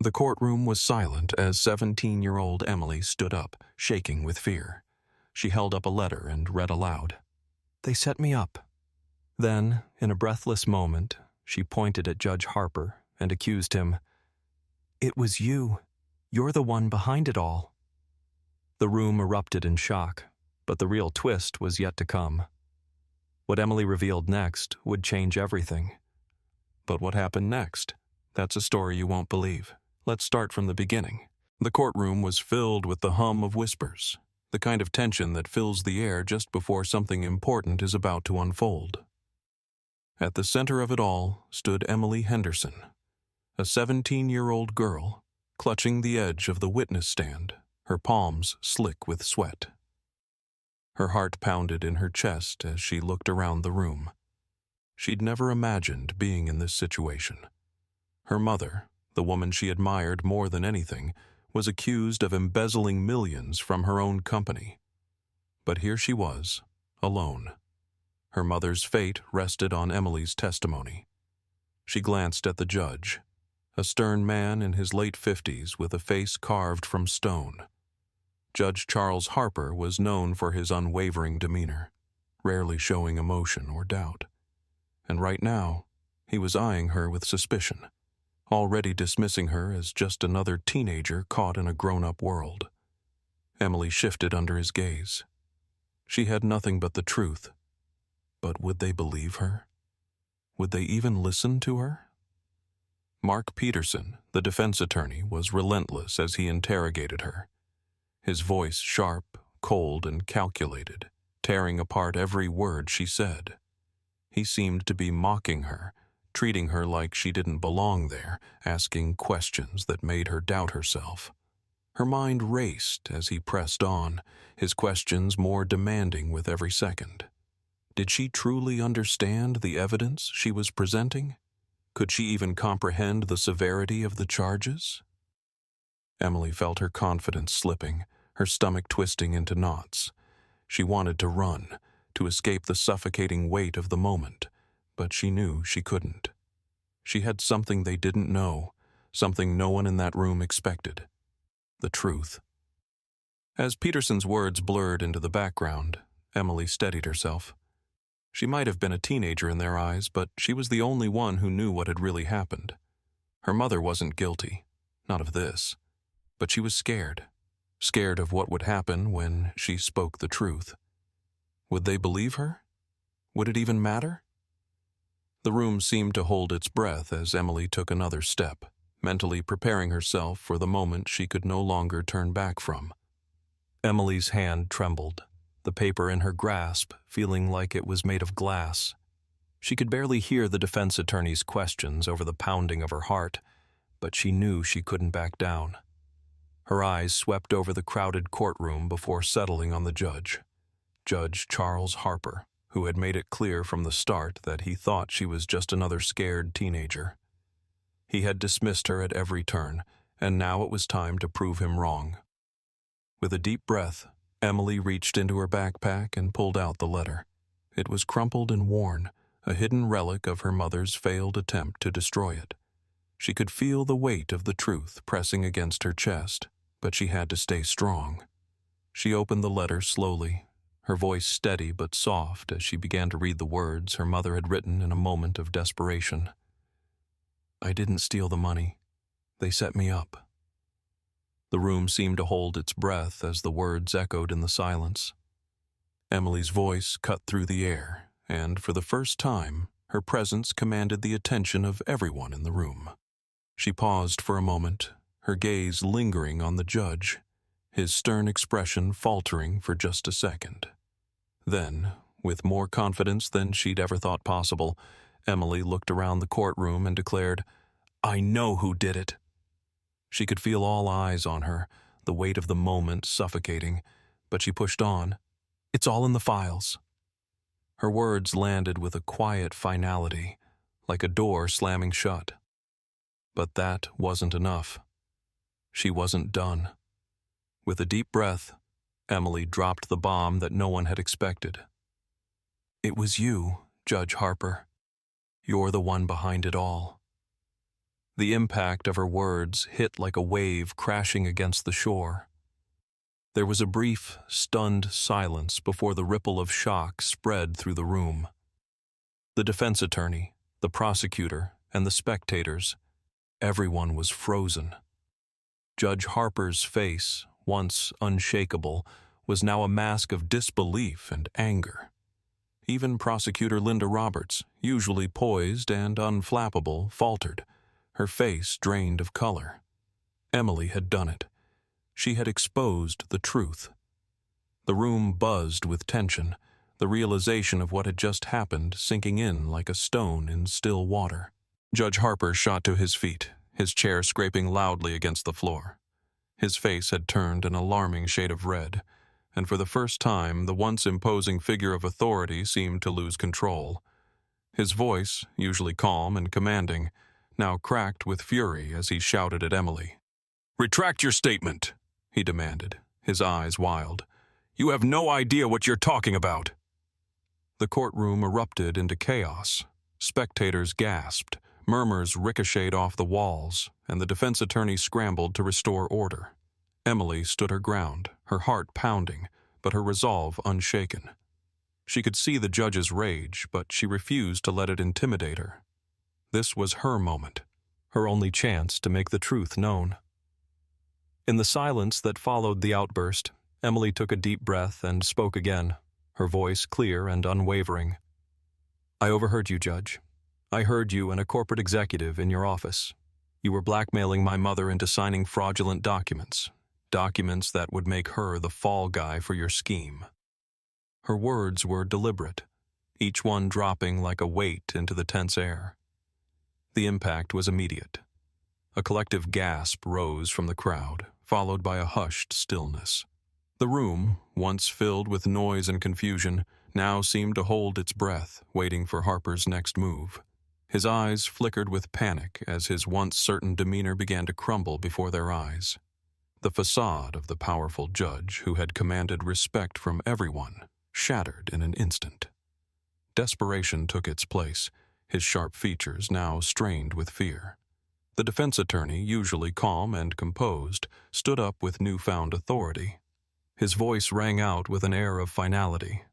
The courtroom was silent as 17-year-old Emily stood up, shaking with fear. She held up a letter and read aloud. "They set me up." Then, in a breathless moment, she pointed at Judge Harper and accused him. "It was you. You're the one behind it all." The room erupted in shock, but the real twist was yet to come. What Emily revealed next would change everything. But what happened next? That's a story you won't believe. Let's start from the beginning. The courtroom was filled with the hum of whispers, the kind of tension that fills the air just before something important is about to unfold. At the center of it all stood Emily Henderson, a 17-year-old girl, clutching the edge of the witness stand, her palms slick with sweat. Her heart pounded in her chest as she looked around the room. She'd never imagined being in this situation. Her mother, the woman she admired more than anything, was accused of embezzling millions from her own company. But here she was, alone. Her mother's fate rested on Emily's testimony. She glanced at the judge, a stern man in his late 50s with a face carved from stone. Judge Charles Harper was known for his unwavering demeanor, rarely showing emotion or doubt. And right now, he was eyeing her with suspicion, already dismissing her as just another teenager caught in a grown-up world. Emily shifted under his gaze. She had nothing but the truth. But would they believe her? Would they even listen to her? Mark Peterson, the defense attorney, was relentless as he interrogated her. His voice sharp, cold, and calculated, tearing apart every word she said. He seemed to be mocking her, treating her like she didn't belong there, asking questions that made her doubt herself. Her mind raced as he pressed on, his questions more demanding with every second. Did she truly understand the evidence she was presenting? Could she even comprehend the severity of the charges? Emily felt her confidence slipping, her stomach twisting into knots. She wanted to run, to escape the suffocating weight of the moment, but she knew she couldn't. She had something they didn't know, something no one in that room expected. The truth. As Peterson's words blurred into the background, Emily steadied herself. She might have been a teenager in their eyes, but she was the only one who knew what had really happened. Her mother wasn't guilty, not of this, but she was scared of what would happen when she spoke the truth. Would they believe her? Would it even matter? The room seemed to hold its breath as Emily took another step, mentally preparing herself for the moment she could no longer turn back from. Emily's hand trembled, the paper in her grasp feeling like it was made of glass. She could barely hear the defense attorney's questions over the pounding of her heart, but she knew she couldn't back down. Her eyes swept over the crowded courtroom before settling on the judge, Judge Charles Harper, who had made it clear from the start that he thought she was just another scared teenager. He had dismissed her at every turn, and now it was time to prove him wrong. With a deep breath, Emily reached into her backpack and pulled out the letter. It was crumpled and worn, a hidden relic of her mother's failed attempt to destroy it. She could feel the weight of the truth pressing against her chest, but she had to stay strong. She opened the letter slowly, her voice steady but soft as she began to read the words her mother had written in a moment of desperation. "I didn't steal the money. They set me up." The room seemed to hold its breath as the words echoed in the silence. Emily's voice cut through the air, and for the first time, her presence commanded the attention of everyone in the room. She paused for a moment, her gaze lingering on the judge, his stern expression faltering for just a second. Then, with more confidence than she'd ever thought possible, Emily looked around the courtroom and declared, "I know who did it." She could feel all eyes on her, the weight of the moment suffocating, but she pushed on. "It's all in the files." Her words landed with a quiet finality, like a door slamming shut. But that wasn't enough. She wasn't done. With a deep breath, Emily dropped the bomb that no one had expected. "It was you, Judge Harper. You're the one behind it all." The impact of her words hit like a wave crashing against the shore. There was a brief, stunned silence before the ripple of shock spread through the room. The defense attorney, the prosecutor, and the spectators, everyone was frozen. Judge Harper's face, once unshakable, was now a mask of disbelief and anger. Even Prosecutor Linda Roberts, usually poised and unflappable, faltered, her face drained of color. Emily had done it. She had exposed the truth. The room buzzed with tension, the realization of what had just happened sinking in like a stone in still water. Judge Harper shot to his feet, his chair scraping loudly against the floor. His face had turned an alarming shade of red, and for the first time the once imposing figure of authority seemed to lose control. His voice, usually calm and commanding, now cracked with fury as he shouted at Emily. "Retract your statement," he demanded, his eyes wild. "You have no idea what you're talking about." The courtroom erupted into chaos. Spectators gasped, murmurs ricocheted off the walls, and the defense attorney scrambled to restore order. Emily stood her ground, her heart pounding, but her resolve unshaken. She could see the judge's rage, but she refused to let it intimidate her. This was her moment, her only chance to make the truth known. In the silence that followed the outburst, Emily took a deep breath and spoke again, her voice clear and unwavering. "I overheard you, Judge. I heard you and a corporate executive in your office. You were blackmailing my mother into signing fraudulent documents that would make her the fall guy for your scheme." Her words were deliberate, each one dropping like a weight into the tense air. The impact was immediate. A collective gasp rose from the crowd, followed by a hushed stillness. The room, once filled with noise and confusion, now seemed to hold its breath, waiting for Harper's next move. His eyes flickered with panic as his once certain demeanor began to crumble before their eyes. The facade of the powerful judge who had commanded respect from everyone shattered in an instant. Desperation took its place, his sharp features now strained with fear. The defense attorney, usually calm and composed, stood up with newfound authority. His voice rang out with an air of finality.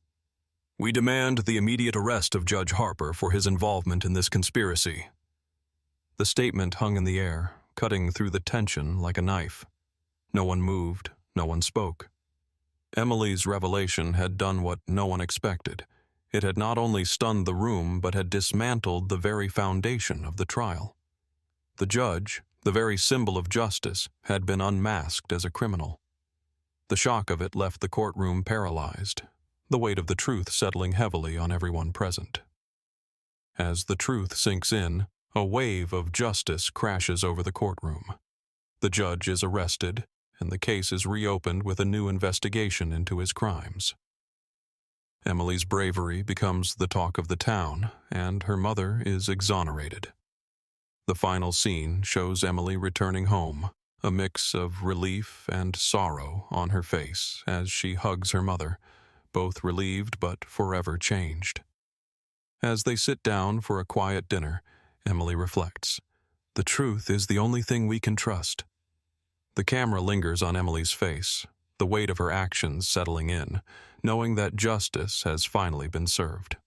"We demand the immediate arrest of Judge Harper for his involvement in this conspiracy." The statement hung in the air, cutting through the tension like a knife. No one moved, no one spoke. Emily's revelation had done what no one expected. It had not only stunned the room, but had dismantled the very foundation of the trial. The judge, the very symbol of justice, had been unmasked as a criminal. The shock of it left the courtroom paralyzed, the weight of the truth settling heavily on everyone present. As the truth sinks in, a wave of justice crashes over the courtroom. The judge is arrested, and the case is reopened with a new investigation into his crimes. Emily's bravery becomes the talk of the town, and her mother is exonerated. The final scene shows Emily returning home, a mix of relief and sorrow on her face as she hugs her mother, both relieved but forever changed. As they sit down for a quiet dinner, Emily reflects, "The truth is the only thing we can trust." The camera lingers on Emily's face, the weight of her actions settling in, knowing that justice has finally been served.